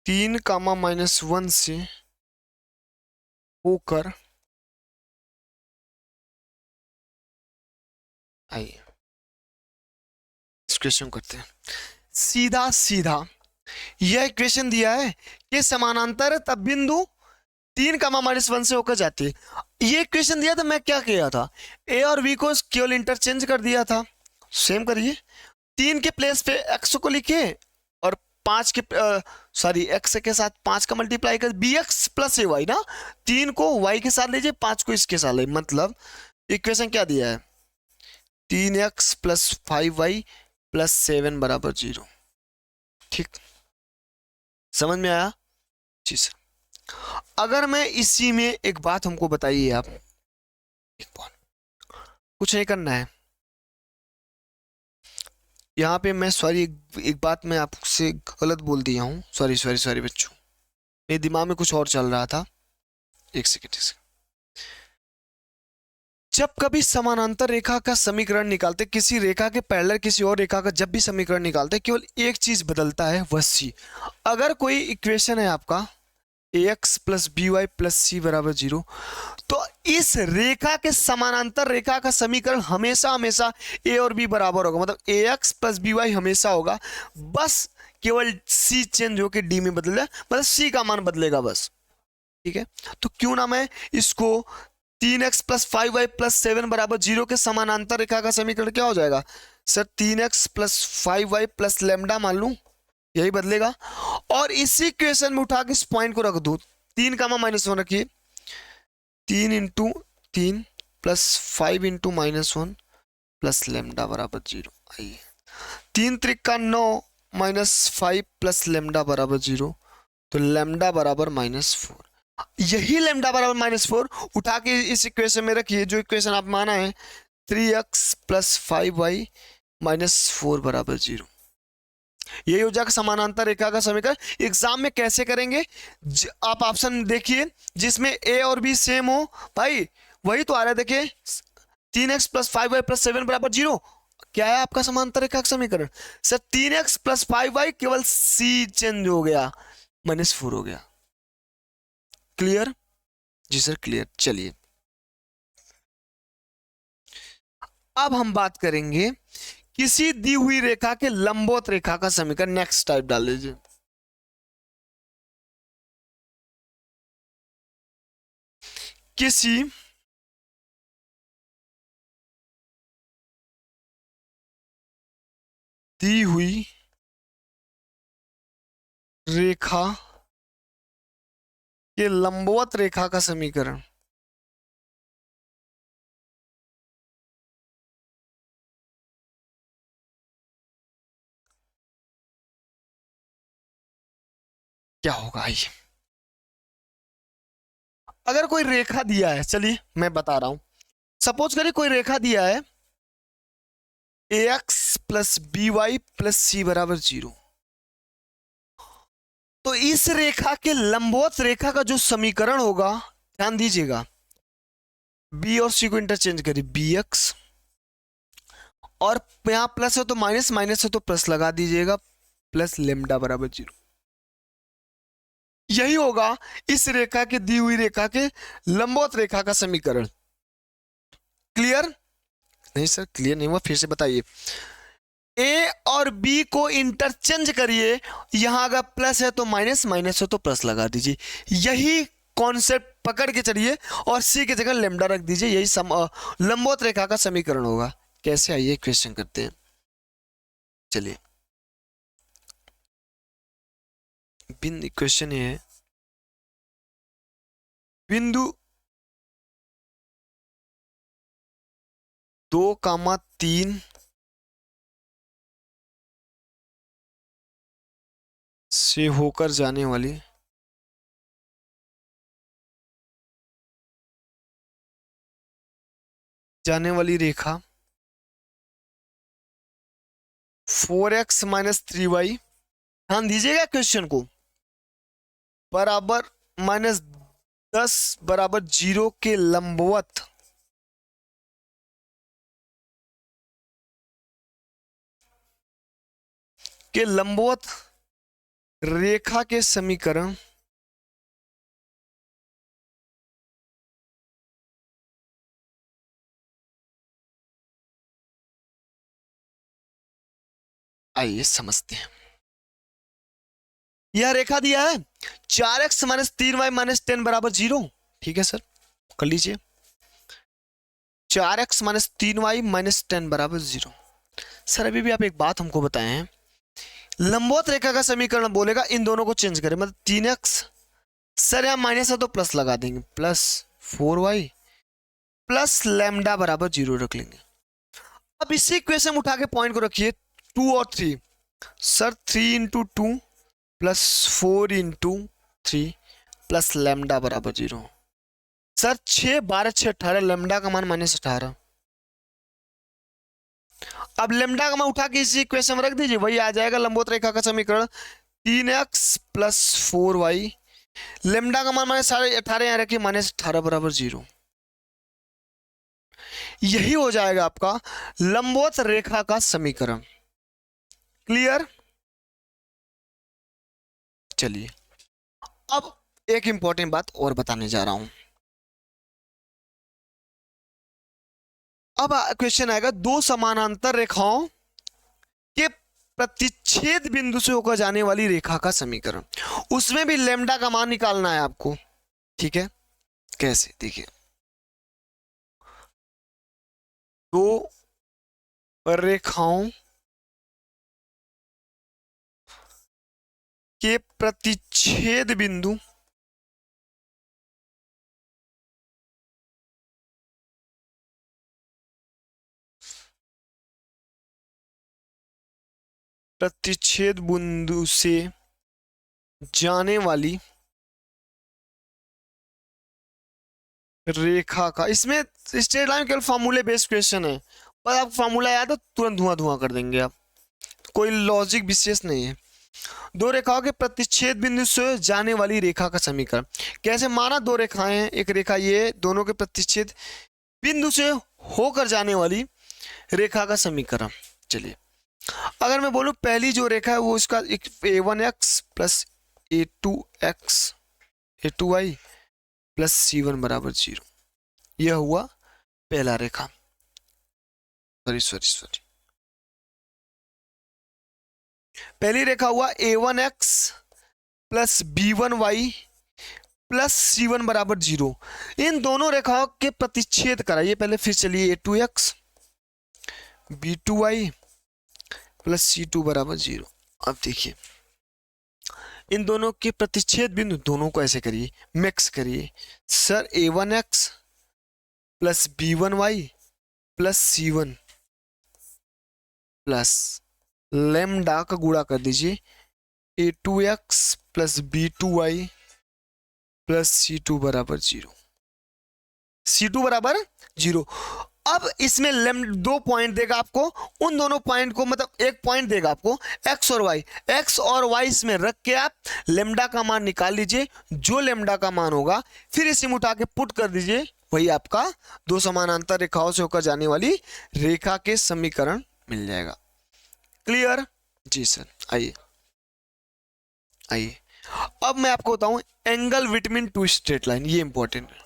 A: 3, -1 से होकर आइए इस क्वेश्चन करते हैं। सीधा सीधा यह इक्वेशन दिया है कि समानांतर है तब बिंदु 3, -1 से होकर जाती है। ये इक्वेशन दिया था, मैं क्या किया था, ए और बी को केवल इंटरचेंज कर दिया था। सेम करिए, 3 के प्लेस पे x को लिखिए और 5 के सॉरी x के साथ 5 का मल्टीप्लाई कर bx प्लस ए वाई ना, 3 को y के साथ लीजिए, 5 को इसके साथ लीजिए, मतलब इक्वेशन क्या दिया है, 3x प्लस 5y प्लस 7 बराबर 0। ठीक, समझ में आया जी सर। अगर मैं इसी में एक बात हमको बताइए आप, एक बात, कुछ नहीं करना है यहाँ पे, मैं सॉरी एक बात मैं आपसे गलत बोल दिया हूँ, सॉरी सॉरी सॉरी बच्चों, मेरे दिमाग में कुछ और चल रहा था। एक सेकेंड। जब कभी समानांतर रेखा का समीकरण निकालते, किसी रेखा के पैरेलल किसी और रेखा का जब भी समीकरण निकालते, केवल एक चीज बदलता है, वह सी। अगर कोई इक्वेशन है आपका ax plus B Y plus c बराबर 0, तो इस रेखा के समानांतर रेखा का समीकरण हमेशा हमेशा a और b बराबर होगा, मतलब ax प्लस बी वाई हमेशा होगा, बस केवल c चेंज होकर d में बदल जाए, मतलब c का मान बदलेगा बस। ठीक है, तो क्यों ना मैं इसको 3x प्लस 5y प्लस 7 बराबर 0 के समानांतर रेखा का समीकरण क्या हो जाएगा sir, 3x plus 5y plus lambda मान लू, यही बदलेगा। और इसी इक्वेशन में उठा के इस पॉइंट को रख दो, 3, -1 रखिए, 3 × 3 प्लस 5 × -1 प्लस लेमडा बराबर 0। आइए, 3 × 3 = 9 -5 प्लस लेमडा बराबर 0, तो लेमडा बराबर -4। यही लेमडा बराबर -4 उठा के इस इक्वेशन में रखिए, जो इक्वेशन आप माना है 3x प्लस 5y -4 बराबर 0। यही हो जाएगा समानांतर रेखा का समीकरण। एग्जाम में कैसे करेंगे, आप ऑप्शन देखिए जिसमें a और b सेम हो, भाई वही तो आ रहा है, देखिए 3x प्लस 5y प्लस 7 बराबर 0, क्या है आपका समांतर रेखा का समीकरण सर, 3x प्लस 5y, केवल c चेंज हो गया, -4 हो गया। क्लियर जी सर, क्लियर। चलिए अब हम बात करेंगे किसी दी हुई रेखा के लंबवत रेखा का समीकरण। नेक्स्ट टाइप डाल दीजिए। किसी दी हुई रेखा के लंबवत रेखा का समीकरण क्या होगा, आइए। अगर कोई रेखा दिया है, चलिए मैं बता रहा हूं, सपोज करिए कोई रेखा दिया है ax plus B Y plus c बराबर 0, तो इस रेखा के लंबवत रेखा का जो समीकरण होगा, ध्यान दीजिएगा, b और c को इंटरचेंज करिए, bx, और यहां प्लस है तो माइनस, माइनस है तो प्लस लगा दीजिएगा, प्लस लेमडा बराबर 0। यही होगा इस रेखा के, दी हुई रेखा के लंबवत रेखा का समीकरण। क्लियर? नहीं सर क्लियर नहीं हुआ, फिर से बताइए। ए और बी को इंटरचेंज करिए, यहां अगर प्लस है तो माइनस, माइनस है तो प्लस लगा दीजिए, यही कॉन्सेप्ट पकड़ के चलिए और सी की जगह लेमडा रख दीजिए, यही लंबवत रेखा का समीकरण होगा। कैसे, आइए क्वेश्चन करते हैं। चलिए बिंदु, क्वेश्चन ये है, बिंदु 2, 3 से होकर जाने वाली जाने वाली रेखा 4x माइनस 3y, ध्यान दीजिएगा क्वेश्चन को, बराबर -10 बराबर 0 के लंबवत रेखा के समीकरण आइए समझते हैं। यह रेखा दिया है 4x माइनस 3y माइनस 10 बराबर 0, ठीक है सर, कर लीजिए। 4x माइनस 3y माइनस 10 बराबर 0। सर अभी भी आप एक बात हमको बताए हैं, लंबवत रेखा का समीकरण बोलेगा इन दोनों को चेंज करें, मतलब 3x, सर यहां माइनस है तो प्लस लगा देंगे, प्लस 4y प्लस लैम्डा बराबर 0 रख लेंगे। अब इसी इक्वेशन में उठा के पॉइंट को रखिए 2 और 3, sir 3 into 2 plus 4 into 3 plus lambda बराबर 0। सर 6 12 6 18, लैम्डा का मान -18। अब लैम्डा का मान उठा के इसी इक्वेशन में रख दीजिए, वही आ जाएगा लंबवत रेखा का समीकरण 3x प्लस 4y, लैम्डा का मान -18 यहाँ रखिए -18 बराबर 0। यही हो जाएगा आपका लंबवत रेखा का समीकरण। क्लियर? चलिए अब एक इंपॉर्टेंट बात और बताने जा रहा हूं। अब क्वेश्चन आएगा दो समानांतर रेखाओं के प्रतिच्छेद बिंदु से होकर जाने वाली रेखा का समीकरण, उसमें भी लैम्डा का मान निकालना है आपको, ठीक है? कैसे? देखिए, दो रेखाओं के प्रतिच्छेद बिंदु से जाने वाली रेखा का, इसमें स्ट्रेट लाइन केवल फार्मूले बेस्ड क्वेश्चन है, पर आप फार्मूला याद है तुरंत धुआं धुआं कर देंगे आप, कोई लॉजिक विशेष नहीं है। दो रेखाओं के प्रतिच्छेद बिंदु से जाने वाली रेखा का समीकरण कैसे? माना दो रेखाएं हैं, एक रेखा ये, दोनों के प्रतिच्छेद बिंदु से होकर जाने वाली रेखा का समीकरण। चलिए अगर मैं बोलूं पहली जो रेखा है वो इसका a1x plus a2y plus c1 बराबर 0, यह हुआ पहला रेखा, सॉरी पहली रेखा हुआ a1x plus b1y plus c1 बराबर 0। इन दोनों रेखाओं के प्रतिच्छेद कराइए पहले, फिर चलिए a2x b2y प्लस c2 बराबर 0। अब देखिए इन दोनों के प्रतिच्छेद बिंदु, दोनों को ऐसे करिए, मिक्स करिए। Sir a1x plus b1y plus c1 plus lambda का गुणा कर दीजिए a2x plus b2y plus c2 बराबर 0, c2 बराबर 0। अब इसमें दो पॉइंट देगा आपको, उन दोनों पॉइंट को, मतलब एक पॉइंट देगा आपको x और y इसमें रख के आप लेमडा का मान निकाल लीजिए, जो लेमडा का मान होगा फिर इसे उठा के पुट कर दीजिए, वही आपका दो समानांतर रेखाओं से होकर जाने वाली रेखा के समीकरण मिल जाएगा। क्लियर? जी सर। आइए अब मैं आपको बताऊं angle between two straight line, ये इंपॉर्टेंट है।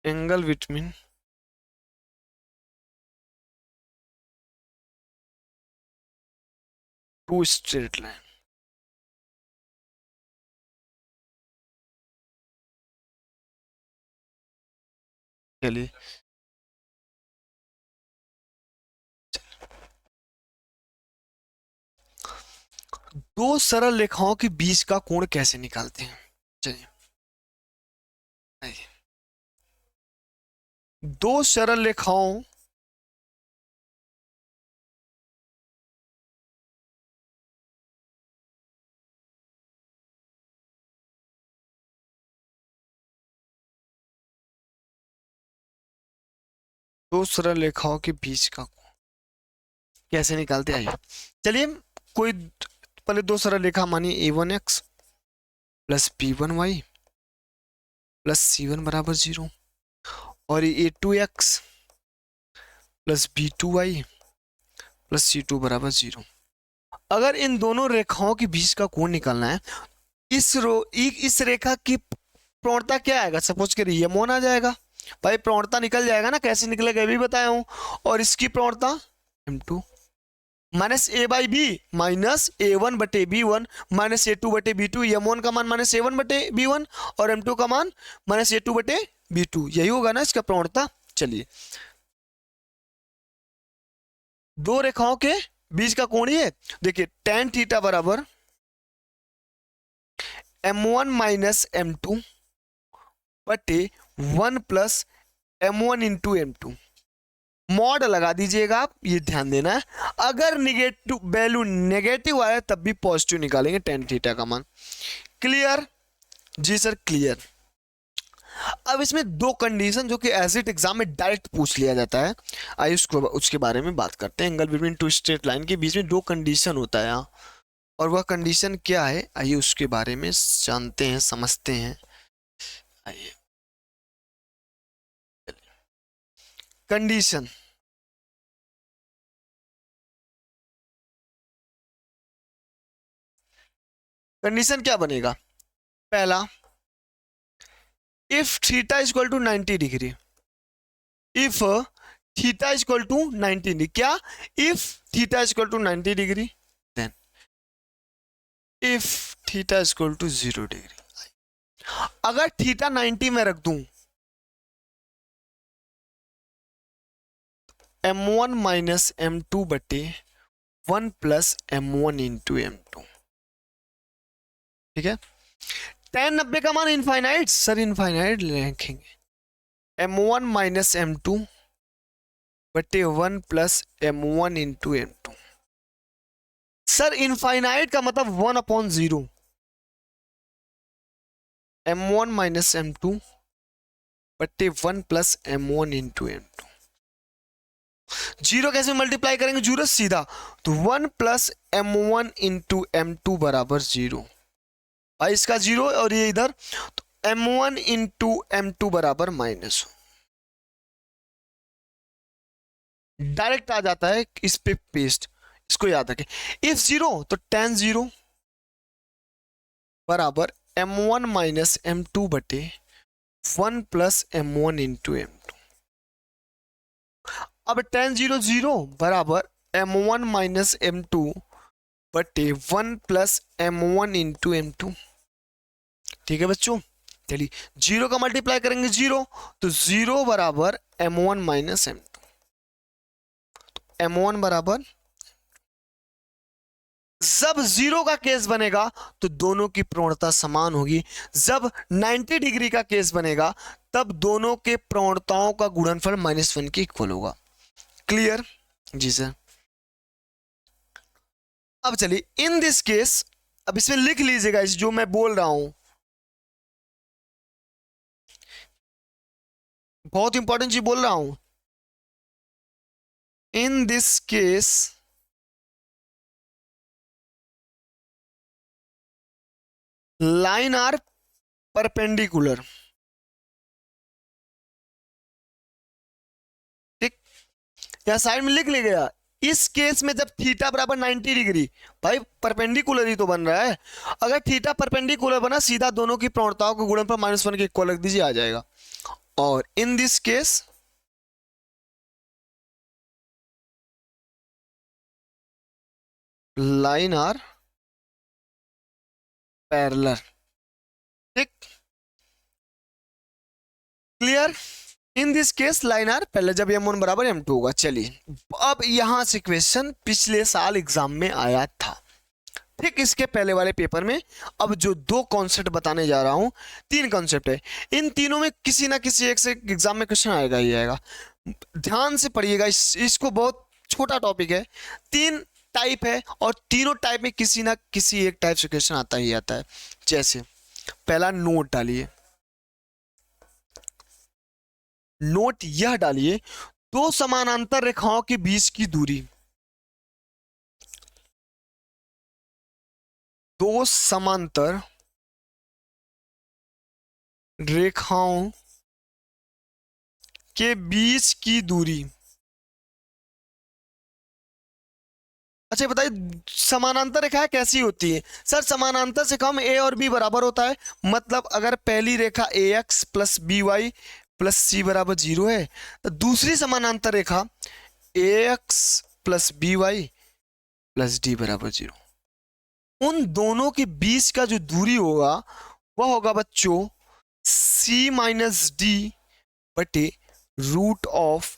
A: Angle between two straight line, चलिए दो सरल रेखाओं के बीच का कोण कैसे निकालते हैं? चलिए दो सरल रेखाओं दो सरल रेखाओं के बीच का कोण कैसे निकालते आइए। चलिए कोई पहले दो सरल रेखा मानिए a1x plus b1y plus c1 बराबर 0 और a2x plus b2y plus c2 बराबर 0। अगर इन दोनों रेखाओं के बीच का कोण निकालना है, इस रेखा की प्रवणता क्या आएगा, सपोज करिए ये मोन आ जाएगा भाई, प्रवणता निकल जाएगा ना, कैसे निकलेगा ये भी बताया हूं। और इसकी प्रवणता m2 minus A by B minus a1 बटे b1 माइनस a2 बटे b2, यमोन का मान माइनस a1 बटे b1 और m2 का मान माइनस a2 बटे b2, यही होगा ना इसका प्रवणता। चलिए दो रेखाओं के बीच का कोण ये देखिए, tan थीटा बराबर m1 माइनस m2 बटे 1 plus m1 into m2। Mod लगा दीजिएगा आप, ये ध्यान देना है। अगर निगेटिव वैल्यू नेगेटिव आए तब भी पॉजिटिव निकालेंगे tan थीटा का मान। क्लियर जी सर, क्लियर। अब इसमें दो कंडीशन जो कि एसिड एग्जाम में डायरेक्ट पूछ लिया जाता है, आइए उसके बारे में बात करते हैं। Angle between two straight line के बीच में दो कंडीशन होता है यहाँ, और वह कंडीशन क्या है आइए उसके बारे में जानते हैं, समझते हैं। आइए कंडीशन, कंडीशन क्या बनेगा, पहला if theta is equal to 90 degree, if theta is equal to 90 degree, क्या if theta is equal to 90 degree, then if theta is equal to 0 degree. अगर थीटा 90 में रख दूं, m1 माइनस m2 बटे 1 प्लस m1 इंटू m2, ठीक है। tan 90 का मान इनफाइनाइट, सर इनफाइनाइट लिखेंगे, m1 माइनस m2 बटे 1 plus m1 into m2। Sir infinite का मतलब 1 अपॉन 0, m1 माइनस m2 बटे 1 plus m1 into m2। Zero कैसे मल्टीप्लाई करेंगे, जीरो सीधा, तो 1 प्लस m1 इंटू m2 बराबर 0, भाई इसका 0 और ये इधर, तो m1 इंटू m2 बराबर माइनस, डायरेक्ट आ जाता है इस पे पेस्ट, इसको याद रखें। इफ 0 तो tan 0 बराबर m1 माइनस m2 बटे 1 प्लस m1 इंटू m2। अब tan 0 0 बराबर m1 माइनस m2 बटे 1 प्लस m1 इंटू m2, ठीक है बच्चों। चलिए जीरो का मल्टीप्लाई करेंगे 0, तो 0 बराबर m1 माइनस m2, तो m1 बराबर, जब 0 का केस बनेगा तो दोनों की प्रवणता समान होगी, जब 90 डिग्री का केस बनेगा तब दोनों के प्रवणताओं का गुणनफल -1 के इक्वल होगा। क्लियर जी सर। अब चलिए इन दिस केस, अब इसमें लिख लीजिएगा इस जो मैं बोल रहा हूं, बहुत इंपॉर्टेंट चीज बोल रहा हूं। In this case line are perpendicular, ठीक, या साइड में लिख लीजिएगा। इस केस में जब थीटा बराबर 90 डिग्री, भाई परपेंडिकुलर ही तो बन रहा है, अगर थीटा परपेंडिकुलर बना सीधा दोनों की प्रवणताओं के गुणनफल -1 के इक्वल रख दीजिए, आ जाएगा। और in this case line are parallel, ठीक, clear. In this case line are parallel जब m1 बराबर m2 होगा। चलिए अब यहां से क्वेश्चन पिछले साल एग्जाम में आया था, ठीक, इसके पहले वाले पेपर में। अब जो दो कॉन्सेप्ट बताने जा रहा हूं, 3 कॉन्सेप्ट है, इन तीनों में किसी ना किसी एक से एग्जाम में क्वेश्चन आएगा ही आएगा, ध्यान से पढ़िएगा। इसको बहुत छोटा टॉपिक है, 3 टाइप है और तीनों टाइप में किसी ना किसी एक टाइप से क्वेश्चन आता ही आता है। जैसे पहला नोट डालिए, नोट यह डालिए दो समानांतर रेखाओं के बीच की दूरी, दो समांतर रेखाओं के बीच की दूरी। अच्छा बताइए समानांतर रेखा कैसी होती है? सर समानांतर से कम ए और बी बराबर होता है, मतलब अगर पहली रेखा a x plus B Y plus c बराबर 0 है, तो दूसरी समानांतर रेखा a x plus B Y plus d बराबर 0। उन दोनों के बीच का जो दूरी होगा वह होगा बच्चों सी माइनस डी बटे root of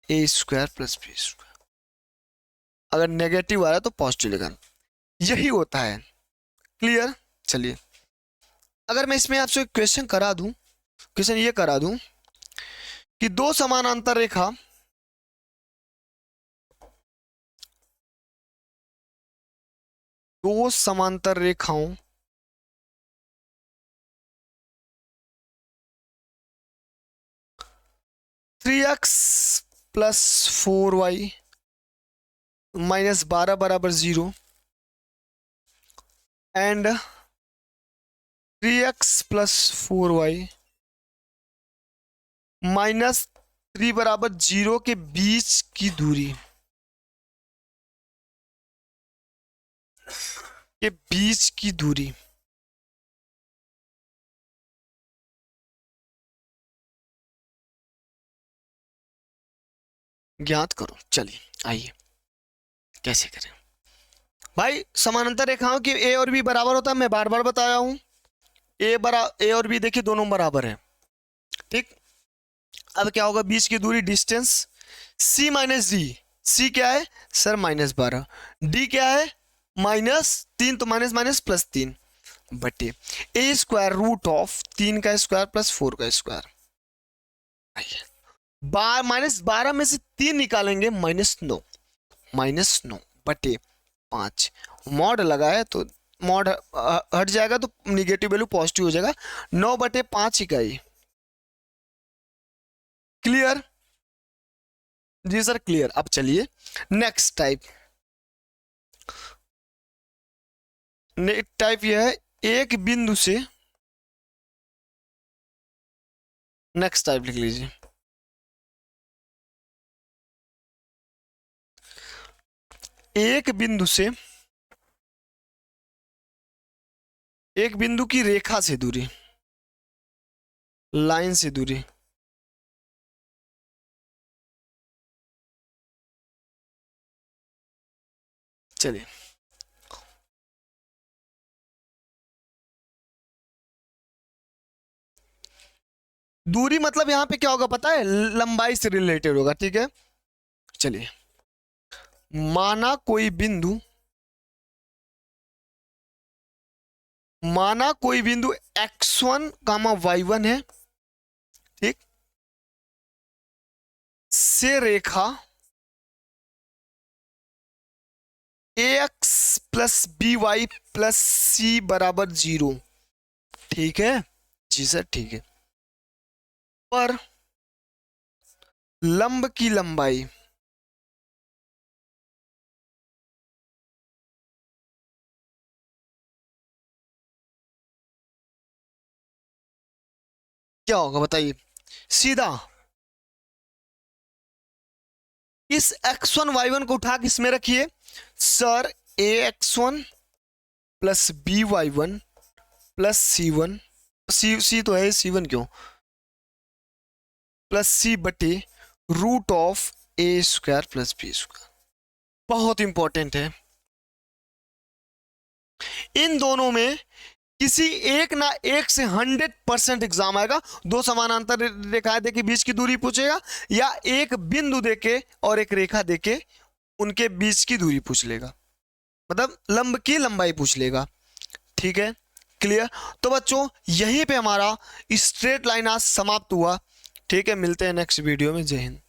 A: A square plus B square. अगर नेगेटिव आ रहा है तो पॉजिटिव लिखना, यही होता है। क्लियर? चलिए अगर मैं इसमें आपसे एक क्वेश्चन करा दूं, क्वेश्चन ये करा दूं कि दो समानांतर रेखा दो समांतर रेखाओं three x plus 4y minus 12 बराबर 0 and 3x plus 4y minus 3 बराबर 0 के बीच की दूरी, के बीच की दूरी ज्ञात करो। चलिए आइए कैसे करें भाई। समानांतर रेखाओं की ए और बी बराबर होता है, मैं बार बार बताया हूं। ए और बी देखिए दोनों बराबर है, ठीक। अब क्या होगा, बीच की दूरी डिस्टेंस सी माइनस डी, सी क्या है सर -12, डी क्या है -3, तो माइनस माइनस प्लस 3 बटे ए स्क्वायर रूट ऑफ 3 का स्क्वायर प्लस 4 का स्क्वायर। -12 में से 3 निकालेंगे -9 बटे 5। मॉड लगा है तो मॉड हट जाएगा तो निगेटिव वैल्यू पॉजिटिव हो जाएगा, 9 बटे 5 इकाई। क्लियर? जी सर क्लियर। अब चलिए नेक्स्ट टाइप यह है एक बिंदु से, नेक्स्ट टाइप लिख लीजिए, एक बिंदु से, एक बिंदु की रेखा से दूरी, लाइन से दूरी, चलिए दूरी मतलब यहां पे क्या होगा पता है, लंबाई से रिलेटेड होगा, ठीक है। चलिए माना कोई बिंदु x1, y1 है, ठीक, से रेखा ax plus by plus c बराबर 0, ठीक है जी सर ठीक है, पर लंब की लंबाई क्या होगा बताइए सीधा। इस x1 y1 को उठा के इसमें रखिए sir, ax1 plus by1 plus c1, सी तो है c1 क्यों, प्लस सी बटे root of A square plus B square. बहुत इंपॉर्टेंट है, इन दोनों में किसी एक ना एक से 100% एग्जाम आएगा। दो समानांतर रेखाएं देके बीच की दूरी पूछेगा, या एक बिंदु देके और एक रेखा देके उनके बीच की दूरी पूछ लेगा, मतलब लंब की लंबाई पूछ लेगा, ठीक है क्लियर। तो बच्चों यहीं पे हमारा स्ट्रेट लाइन आज समाप्त हुआ, ठीक है। मिलते हैं नेक्स्ट वीडियो में। जय हिंद।